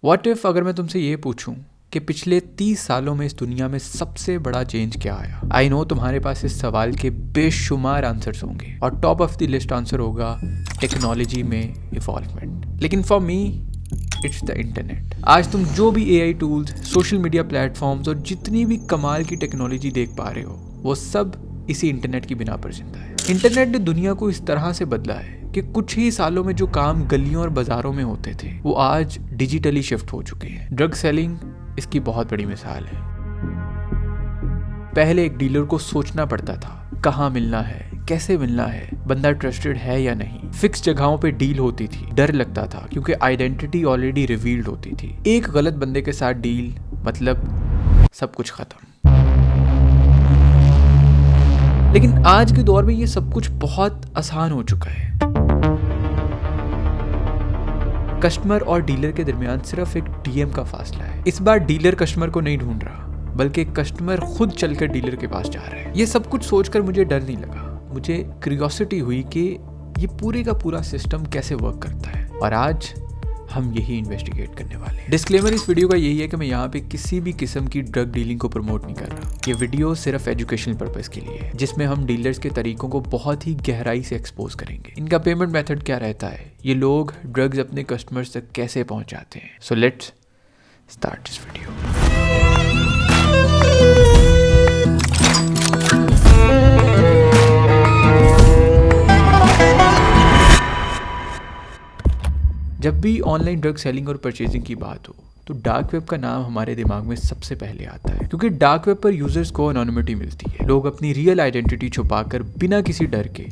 What if अगर मैं तुमसे ये पूछूं कि पिछले 30 सालों में इस दुनिया में सबसे बड़ा चेंज क्या आया? आई नो तुम्हारे पास इस सवाल के बेशुमार आंसर्स होंगे और top of the list answer होगा टेक्नोलॉजी में इवॉल्वमेंट। लेकिन for me it's the internet. आज तुम जो भी AI tools, social media platforms और जितनी भी कमाल की टेक्नोलॉजी देख पा रहे हो वो सब इसी इंटरनेट की बिना पर जिंदा है। इंटरनेट ने दुनिया को इस तरह से बदला है कि कुछ ही सालों में जो काम गलियों और बाजारों में होते थे वो आज डिजिटली शिफ्ट हो चुके हैं। ड्रग सेलिंग इसकी बहुत बड़ी मिसाल है। पहले एक डीलर को सोचना पड़ता था कहाँ मिलना है, कैसे मिलना है, बंदा ट्रस्टेड है या नहीं। फिक्स जगहों पे डील होती थी, डर लगता था क्योंकि आइडेंटिटी ऑलरेडी रिवील्ड होती थी। एक गलत बंदे के साथ डील मतलब सब कुछ खत्म। लेकिन आज के दौर में ये सब कुछ बहुत आसान हो चुका है। कस्टमर और डीलर के दरमियान सिर्फ एक डीएम का फासला है। इस बार डीलर कस्टमर को नहीं ढूंढ रहा बल्कि कस्टमर खुद चलकर डीलर के पास जा रहा है। ये सब कुछ सोचकर मुझे डर नहीं लगा, मुझे क्यूरियोसिटी हुई कि ये पूरे का पूरा सिस्टम कैसे वर्क करता है और आज हम यही इन्वेस्टिगेट करने वाले हैं। डिस्क्लेमर इस वीडियो का यही है कि मैं यहाँ पे किसी भी किस्म की ड्रग डीलिंग को प्रमोट नहीं कर रहा। ये वीडियो सिर्फ एजुकेशनल पर्पस के लिए है जिसमें हम डीलर्स के तरीकों को बहुत ही गहराई से एक्सपोज करेंगे। इनका पेमेंट मेथड क्या रहता है, ये लोग ड्रग्स अपने कस्टमर्स तक कैसे पहुँचाते हैं। So let's start this video. जब भी ऑनलाइन ड्रग सेलिंग और परचेजिंग की बात हो तो डार्क वेब का नाम हमारे दिमाग में सबसे पहले आता है, क्योंकि डार्क वेब पर यूजर्स को एनोनिमिटी मिलती है। लोग अपनी रियल आइडेंटिटी छुपाकर बिना किसी डर के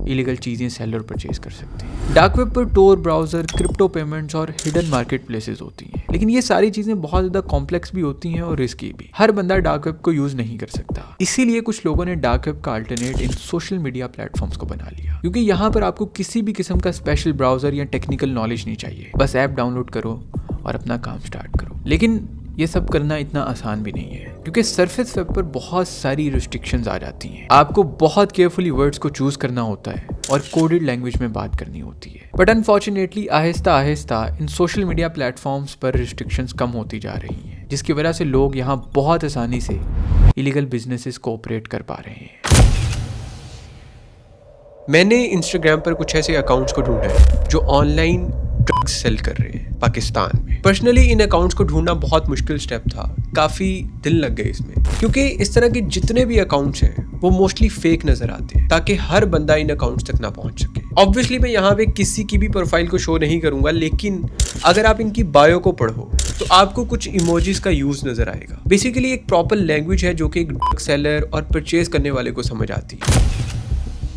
इलीगल चीजें सेल और परचेज कर सकते हैं। डार्क वेब पर टोर ब्राउजर, क्रिप्टो पेमेंट्स और हिडन मार्केट प्लेसेस होती हैं, लेकिन ये सारी चीजें बहुत ज्यादा कॉम्प्लेक्स भी होती हैं और रिस्की भी। हर बंदा डार्क वेब को यूज नहीं कर सकता, इसीलिए कुछ लोगों ने डार्क वेब का अल्टरनेट इन सोशल मीडिया प्लेटफॉर्म्स को बना लिया, क्योंकि यहाँ पर आपको किसी भी किस्म का स्पेशल ब्राउजर या टेक्निकल नॉलेज नहीं चाहिए। बस ऐप डाउनलोड करो और अपना काम स्टार्ट करो। लेकिन ये सब करना इतना आसान भी नहीं है, क्योंकि सरफेस वेब पर बहुत सारी रिस्ट्रिक्शंस आ जाती हैं। आपको बहुत केयरफुली वर्ड्स को चूज करना होता है और कोडेड लैंग्वेज में बात करनी होती है। But unfortunately Aahista Aahista in social media platforms पर रिस्ट्रिक्शंस कम होती जा रही हैं, जिसकी वजह से लोग यहाँ बहुत आसानी से इलीगल बिजनेसेस को ऑपरेट कर पा रहे हैं। मैंने इंस्टाग्राम पर कुछ ऐसे अकाउंट्स को ढूंढा है जो ऑनलाइन ड्रग्स सेल कर रहे हैं पाकिस्तान में। पर्सनली इन अकाउंट्स को ढूंढना बहुत मुश्किल स्टेप था, काफ़ी दिन लग गए इसमें, क्योंकि इस तरह के जितने भी अकाउंट्स हैं वो मोस्टली फेक नजर आते हैं ताकि हर बंदा इन अकाउंट्स तक ना पहुंच सके। ऑब्वियसली मैं यहाँ पे किसी की भी प्रोफाइल को शो नहीं करूंगा, लेकिन अगर आप इनकी बायो को पढ़ो तो आपको कुछ इमोजीज का यूज नजर आएगा। बेसिकली एक प्रॉपर लैंग्वेज है जो कि एक ड्रग सेलर और परचेज करने वाले को समझ आती है।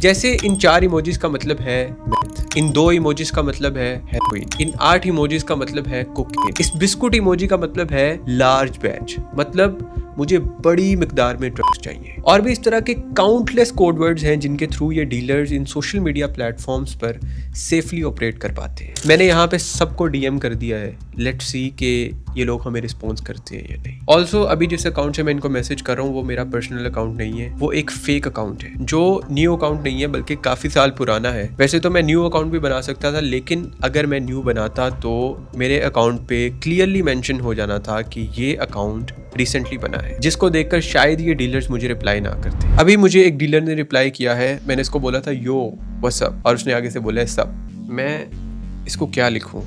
जैसे इन 4 इमोजीज का मतलब है मेथ, इन 2 इमोजीज का मतलब है हेरोइन, इन 8 इमोजीज का मतलब है कोकेन, इस बिस्कुट इमोजी का मतलब है लार्ज बैच, मतलब मुझे बड़ी मिकदार में ड्रग्स चाहिए। और भी इस तरह के काउंटलेस कोड वर्ड्स हैं जिनके थ्रू ये डीलर्स इन सोशल मीडिया प्लेटफॉर्म्स पर सेफली ऑपरेट कर पाते हैं। मैंने यहाँ पे सबको डीएम कर दिया है, लेट्स सी कि ये लोग हमें रिस्पॉन्स करते हैं या नहीं। ऑल्सो अभी जिस अकाउंट से मैं इनको मैसेज कर रहा हूँ वो मेरा पर्सनल अकाउंट नहीं है, वो एक फेक अकाउंट है जो न्यू अकाउंट नहीं है बल्कि काफ़ी साल पुराना है। वैसे तो मैं न्यू अकाउंट भी बना सकता था, लेकिन अगर मैं न्यू बनाता तो मेरे अकाउंट पे क्लियरली मेंशन हो जाना था कि ये अकाउंट रिसेंटली बना है, जिसको देखकर शायद ये डीलर्स मुझे रिप्लाई ना करते। अभी मुझे एक डीलर ने रिप्लाई किया है, मैंने इसको बोला था यो व्हाट्स अप और उसने आगे से बोला है सब। मैं इसको क्या लिखूं,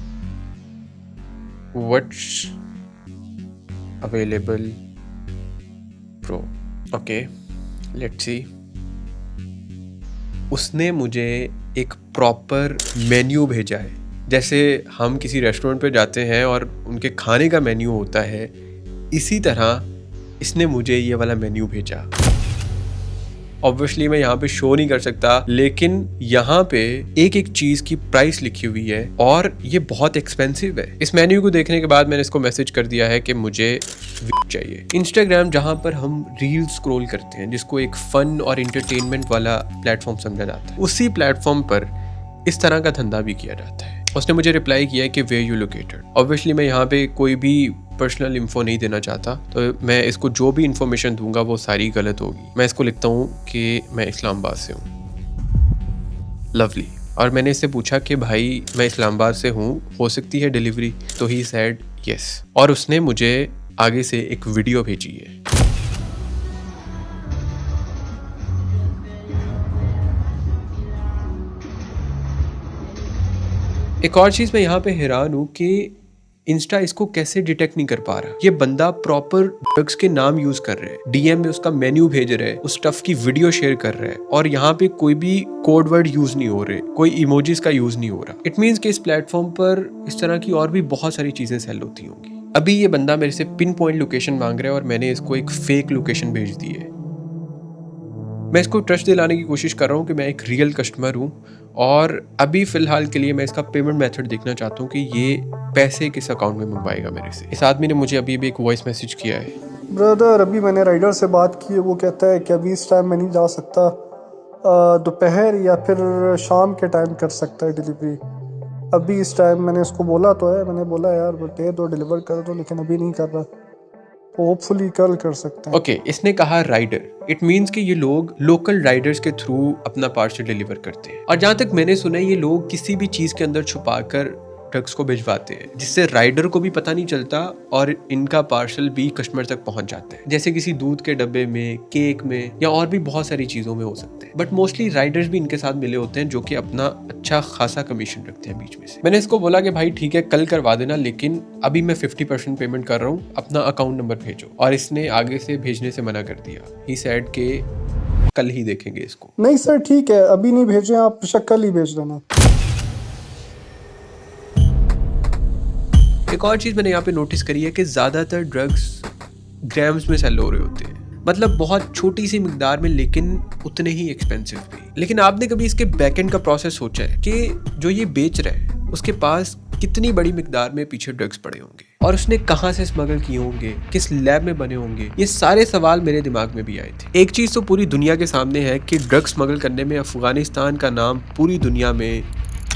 what's available pro, okay let's see. उसने मुझे एक प्रॉपर मेन्यू भेजा है, जैसे हम किसी रेस्टोरेंट पे जाते हैं और उनके खाने का मेन्यू होता है, इसी तरह इसने मुझे ये वाला मेन्यू भेजा। ऑब्वियसली मैं यहाँ पे शो नहीं कर सकता, लेकिन यहाँ पे एक एक चीज की प्राइस लिखी हुई है और ये बहुत एक्सपेंसिव है। इस मेन्यू को देखने के बाद मैंने इसको मैसेज कर दिया है कि मुझे वीड चाहिए। इंस्टाग्राम जहाँ पर हम रील स्क्रॉल करते हैं, जिसको एक फन और इंटरटेनमेंट वाला प्लेटफॉर्म समझा जाता है, उसी प्लेटफॉर्म पर इस तरह का धंधा भी किया जाता है। उसने मुझे रिप्लाई किया है कि वेयर यू लोकेटेड। ऑब्वियसली मैं यहाँ पे कोई भी पर्सनल इन्फो नहीं देना चाहता, तो मैं इसको जो भी इन्फॉर्मेशन दूंगा वो सारी गलत होगी। मैं इसको लिखता हूँ कि मैं इस्लामाबाद से हूँ। लवली। और मैंने इससे पूछा कि भाई मैं इस्लामाबाद से हूँ, हो सकती है डिलीवरी? तो ही सेड यस, और उसने मुझे आगे से एक वीडियो भेजी है। एक और चीज मैं यहाँ पे हैरान हूँ कि इंस्टा इसको कैसे डिटेक्ट नहीं कर पा रहा। ये बंदा प्रॉपर ड्रग्स के नाम यूज कर रहे हैं, डीएम में उसका मेन्यू भेज रहे हैं, उस स्टफ की वीडियो शेयर कर रहे हैं, और यहाँ पे कोई भी कोड वर्ड यूज नहीं हो रहे, कोई इमोजीज का यूज नहीं हो रहा। इट मीन्स कि इस प्लेटफॉर्म पर इस तरह की और भी बहुत सारी चीजें सेल होती होंगी। अभी ये बंदा मेरे से पिन पॉइंट लोकेशन मांग रहा है और मैंने इसको एक फेक लोकेशन भेज दी है। मैं इसको ट्रस्ट दिलाने की कोशिश कर रहा हूँ कि मैं एक रियल कस्टमर हूँ, और अभी फिलहाल के लिए मैं इसका पेमेंट मेथड देखना चाहता हूँ कि ये पैसे किस अकाउंट में मंगवाएगा मेरे से। इस आदमी ने मुझे अभी भी एक वॉइस मैसेज किया है। ब्रदर, अभी मैंने राइडर से बात की है, वो कहता है कि अभी इस टाइम मैं नहीं जा सकता, दोपहर या फिर शाम के टाइम कर सकता है डिलीवरी। अभी इस टाइम मैंने उसको बोला तो है, मैंने बोला यार दे दो, डिलीवर कर दो, लेकिन अभी नहीं कर रहा। होपफुली कल कर सकते हैं। ओके, इसने कहा राइडर। इट मीन्स कि ये लोग लोकल राइडर्स के थ्रू अपना पार्सल डिलीवर करते हैं, और जहां तक मैंने सुना है ये लोग किसी भी चीज के अंदर छुपाकर ड्रग्स को भिजवाते हैं, जिससे राइडर को भी पता नहीं चलता और इनका पार्सल भी कस्टमर तक पहुंच जाता है, जैसे किसी दूध के डब्बे में, केक में, या और भी बहुत सारी चीजों में हो सकते हैं। बट मोस्टली राइडर्स भी इनके साथ मिले होते हैं, जो कि अपना अच्छा खासा कमीशन रखते हैं बीच में से। मैंने इसको बोला कि भाई ठीक है, कल करवा देना, लेकिन अभी मैं 50% पेमेंट कर रहा हूँ, अपना अकाउंट नंबर भेजो। और इसने आगे से भेजने से मना कर दिया। ही सेड के कल ही देखेंगे इसको। नहीं सर ठीक है, अभी नहीं भेजें आप, कल ही भेज देना। एक और चीज मैंने यहाँ पे नोटिस करी है कि ज्यादातर ड्रग्स ग्राम्स में सेल हो रहे होते हैं, मतलब बहुत छोटी सी मिकदार में, लेकिन उतने ही एक्सपेंसिव भी। लेकिन आपने कभी इसके बैकएंड का प्रोसेस सोचा है कि जो ये बेच रहा है उसके पास कितनी बड़ी मिकदार में पीछे ड्रग्स पड़े होंगे, और उसने कहाँ से स्मगल किए होंगे, किस लैब में बने होंगे? ये सारे सवाल मेरे दिमाग में भी आए थे। एक चीज तो पूरी दुनिया के सामने है कि ड्रग्स स्मगल करने में अफगानिस्तान का नाम पूरी दुनिया में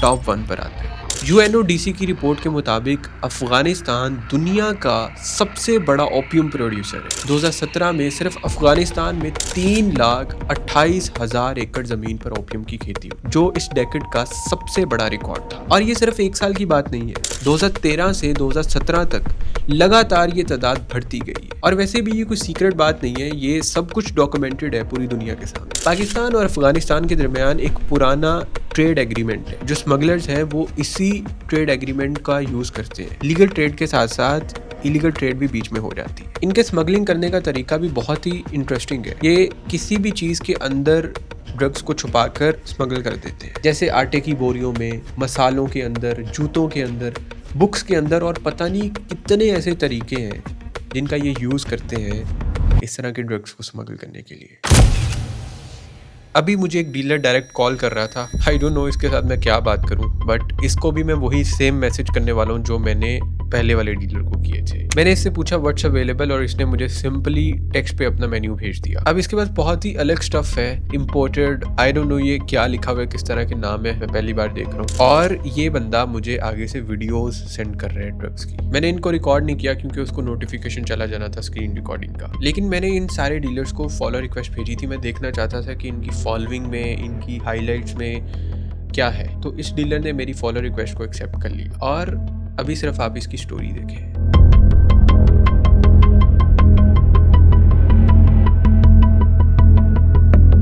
टॉप 1 पर आता है। UNODC की रिपोर्ट के मुताबिक अफगानिस्तान दुनिया का सबसे बड़ा ओपियम प्रोड्यूसर है। 2017 में सिर्फ अफगानिस्तान में 3,28,000 एकड़ जमीन पर ओपियम की खेती हुई, जो इस डेकेड का सबसे बड़ा रिकॉर्ड था। और ये सिर्फ एक साल की बात नहीं है, 2013 से 2017 तक लगातार ये तादाद बढ़ती गई है। और वैसे भी ये कोई सीक्रेट बात नहीं है, ये सब कुछ डॉक्यूमेंटेड है पूरी दुनिया के सामने। पाकिस्तान और अफगानिस्तान के दरमियान एक पुराना ट्रेड एग्रीमेंट है। जो स्मगलर्स हैं वो इसी ट्रेड एग्रीमेंट का यूज करते हैं। लीगल ट्रेड के साथ साथ इलीगल ट्रेड भी बीच में हो जाती है। इनके स्मगलिंग करने का तरीका भी बहुत ही इंटरेस्टिंग है। ये किसी भी चीज के अंदर ड्रग्स को छुपाकर स्मगल कर देते हैं, जैसे आटे की बोरियों में, मसालों के अंदर, जूतों के अंदर, बुक्स के अंदर, और पता नहीं कितने ऐसे तरीके हैं जिनका ये यूज करते हैं इस तरह के ड्रग्स को स्मगल करने के लिए। अभी मुझे एक डीलर डायरेक्ट कॉल कर रहा था। आई डोंट नो इसके साथ मैं क्या बात करूं, बट इसको भी मैं वही सेम मैसेज करने वाला हूं जो मैंने पहले वाले डीलर को किए थे। मैंने इससे पूछा व्हाट्स अवेलेबल, और इसने मुझे सिंपली टेक्स्ट पे अपना मेन्यू भेज दिया। अब इसके पास बहुत ही अलग स्टफ है, इम्पोर्टेड, आई डोंट नो ये क्या लिखा हुआ है, किस तरह के नाम है, मैं पहली बार देख रहा हूँ। और ये बंदा मुझे आगे से वीडियोस सेंड कर रहे हैं ड्रग्स की। मैंने इनको रिकॉर्ड नहीं किया क्योंकि उसको नोटिफिकेशन चला जाना था स्क्रीन रिकॉर्डिंग का, लेकिन मैंने इन सारे डीलर्स को फॉलो रिक्वेस्ट भेजी थी। मैं देखना चाहता था कि इनकी फॉलोइंग में, इनकी हाईलाइट्स में क्या है। तो इस डीलर ने मेरी फॉलो रिक्वेस्ट को एक्सेप्ट कर लिया, और अभी सिर्फ आप इसकी स्टोरी देखें।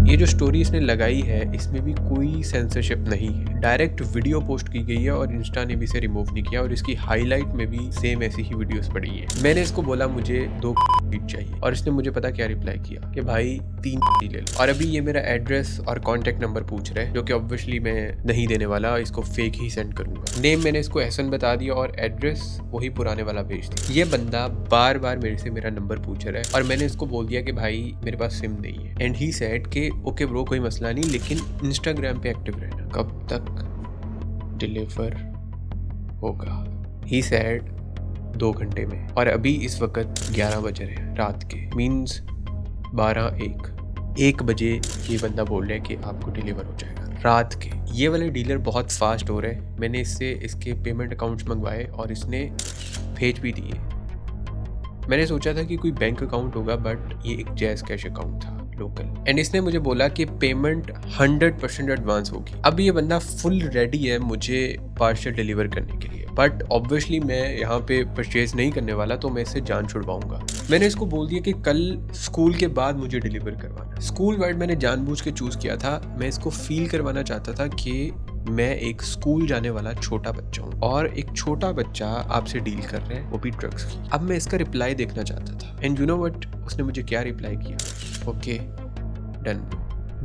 ये जो स्टोरी इसने लगाई है इसमें भी कोई सेंसरशिप नहीं है, डायरेक्ट वीडियो पोस्ट की गई है और इंस्टा ने भी इसे रिमूव नहीं किया, और इसकी हाईलाइट में भी सेम ऐसी ही वीडियोस पड़ी है। मैंने इसको बोला मुझे 2 फीट चाहिए, और इसने मुझे पता क्या रिप्लाई किया कि भाई 3 ले लो। और अभी ये मेरा एड्रेस और कॉन्टेक्ट नंबर पूछ रहे हैं, जो कि ऑब्वियसली मैं नहीं देने वाला, इसको फेक ही सेंड करूंगा। नेम मैंने इसको एहसन बता दिया और एड्रेस वही पुराने वाला भेज दिया। ये बंदा बार बार मेरे से मेरा नंबर पूछ रहा है, और मैंने इसको बोल दिया कि भाई मेरे पास सिम नहीं है। एंड ही सेड कि ओके ब्रो, कोई मसला नहीं, लेकिन इंस्टाग्राम पे एक्टिव रहना। कब तक डिलीवर होगा? ही सेड 2 घंटे में, और अभी इस वक्त 11 बज रहे हैं रात के, मीन्स 1 बजे ये बंदा बोल रहा है कि आपको डिलीवर हो जाएगा रात के। ये वाले डीलर बहुत फास्ट हो रहे हैं। मैंने इससे इसके पेमेंट अकाउंट्स मंगवाए और इसने भेज भी दिए। मैंने सोचा था कि कोई बैंक अकाउंट होगा, बट ये एक जैज़ कैश अकाउंट था लोकल। एंड इसने मुझे बोला कि पेमेंट 100% एडवांस होगी। अब ये बंदा फुल रेडी है मुझे पार्सल डिलीवर करने के लिए। बट ऑब्वियसली मैं यहाँ पे परचेज नहीं करने वाला, तो मैं इससे जान छुड़वाऊंगा। मैंने इसको बोल दिया कि कल स्कूल के बाद मुझे डिलीवर करवाना। स्कूल वर्ड मैंने जानबूझ के चूज किया था। मैं इसको फील करवाना चाहता था कि मैं एक स्कूल जाने वाला छोटा बच्चा हूँ और एक छोटा बच्चा आपसे डील कर रहे हैं, वो भी ड्रग्स की। अब मैं इसका रिप्लाई देखना चाहता था एंड यू नो व्हाट, उसने मुझे क्या रिप्लाई किया? Okay done.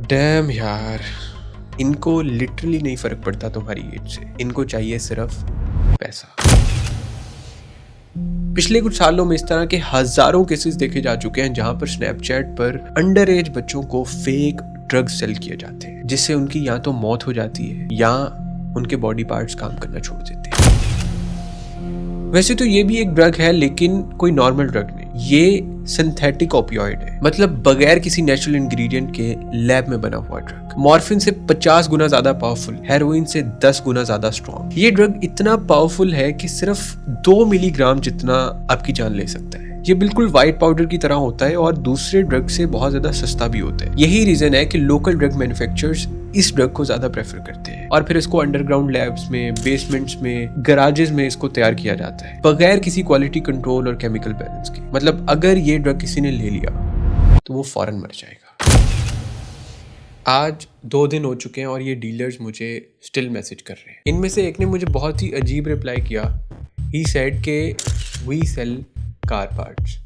डैम यार, इनको लिटरली नहीं फर्क पड़ता तुम्हारी एज से, इनको चाहिए सिर्फ पैसा। पिछले कुछ सालों में इस तरह के हजारों केसेस देखे जा चुके हैं जहां पर स्नैपचैट पर अंडर एज बच्चों को फेक ड्रग्स सेल किए जाते हैं, जिससे उनकी या तो मौत हो जाती है या उनके बॉडी पार्ट्स काम करना छोड़ देते हैं। वैसे तो ये भी एक ड्रग है, लेकिन कोई नॉर्मल ड्रग नहीं, ये सिंथेटिक ओपियोइड है, मतलब बगैर किसी नेचुरल इंग्रेडिएंट के लैब में बना हुआ ड्रग। मॉर्फिन से 50 गुना ज्यादा पावरफुल, हेरोइन से 10 गुना ज्यादा स्ट्रॉन्ग। ये ड्रग इतना पावरफुल है कि सिर्फ 2 मिलीग्राम जितना आपकी जान ले सकता है। ये बिल्कुल व्हाइट पाउडर की तरह होता है और दूसरे ड्रग से बहुत ज्यादा सस्ता भी होता है। यही रीजन है कि लोकल ड्रग मैन्युफैक्चरर्स इस ड्रग को ज्यादा प्रेफर करते हैं और फिर इसको अंडरग्राउंड लैब्स में, बेसमेंट्स में, गैराजेस में इसको तैयार किया जाता है बगैर किसी क्वालिटी कंट्रोल और केमिकल बैलेंस के। मतलब अगर ये ड्रग किसी ने ले लिया तो वो फौरन मर जाएगा। आज 2 दिन हो चुके हैं और ये डीलर्स मुझे स्टिल मैसेज कर रहे हैं। इनमें से एक ने मुझे बहुत ही अजीब रिप्लाई किया। ही सेड के वी सेल कार पार्ट्स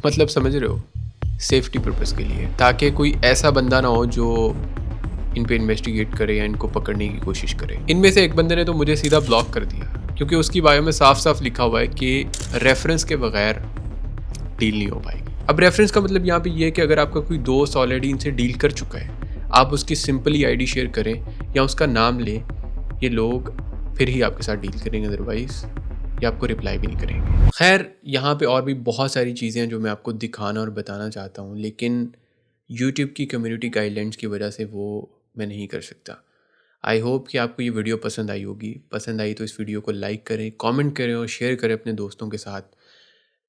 मतलब समझ रहे हो, सेफ्टी पर्पस के लिए, ताकि कोई ऐसा बंदा ना हो जो इन पे इन्वेस्टिगेट करे या इनको पकड़ने की कोशिश करे। इनमें से एक बंदे ने तो मुझे सीधा ब्लॉक कर दिया क्योंकि उसकी बायो में साफ साफ लिखा हुआ है कि रेफरेंस के बगैर डील नहीं हो पाएगी। अब रेफरेंस का मतलब यहाँ पे ये है कि अगर आपका कोई दोस्त ऑलरेडी इनसे डील कर चुका है, आप उसकी सिंपली आईडी शेयर करें या उसका नाम लें, ये लोग फिर ही आपके साथ डील करेंगे, अदरवाइज ये आपको रिप्लाई भी नहीं करेंगे। खैर, यहाँ पे और भी बहुत सारी चीज़ें हैं जो मैं आपको दिखाना और बताना चाहता हूँ, लेकिन यूट्यूब की कम्युनिटी गाइडलाइंस की वजह से वो मैं नहीं कर सकता। आई होप कि आपको ये वीडियो पसंद आई होगी। पसंद आई तो इस वीडियो को लाइक करें, कमेंट करें और शेयर करें अपने दोस्तों के साथ।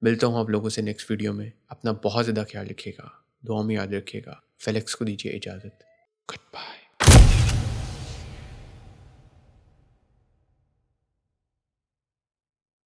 मिलता हूँ आप लोगों से नेक्स्ट वीडियो में। अपना बहुत ज़्यादा ख्याल रखिएगा, दुआ में याद रखिएगा। फेलेक्स को दीजिए इजाज़त। Good bye.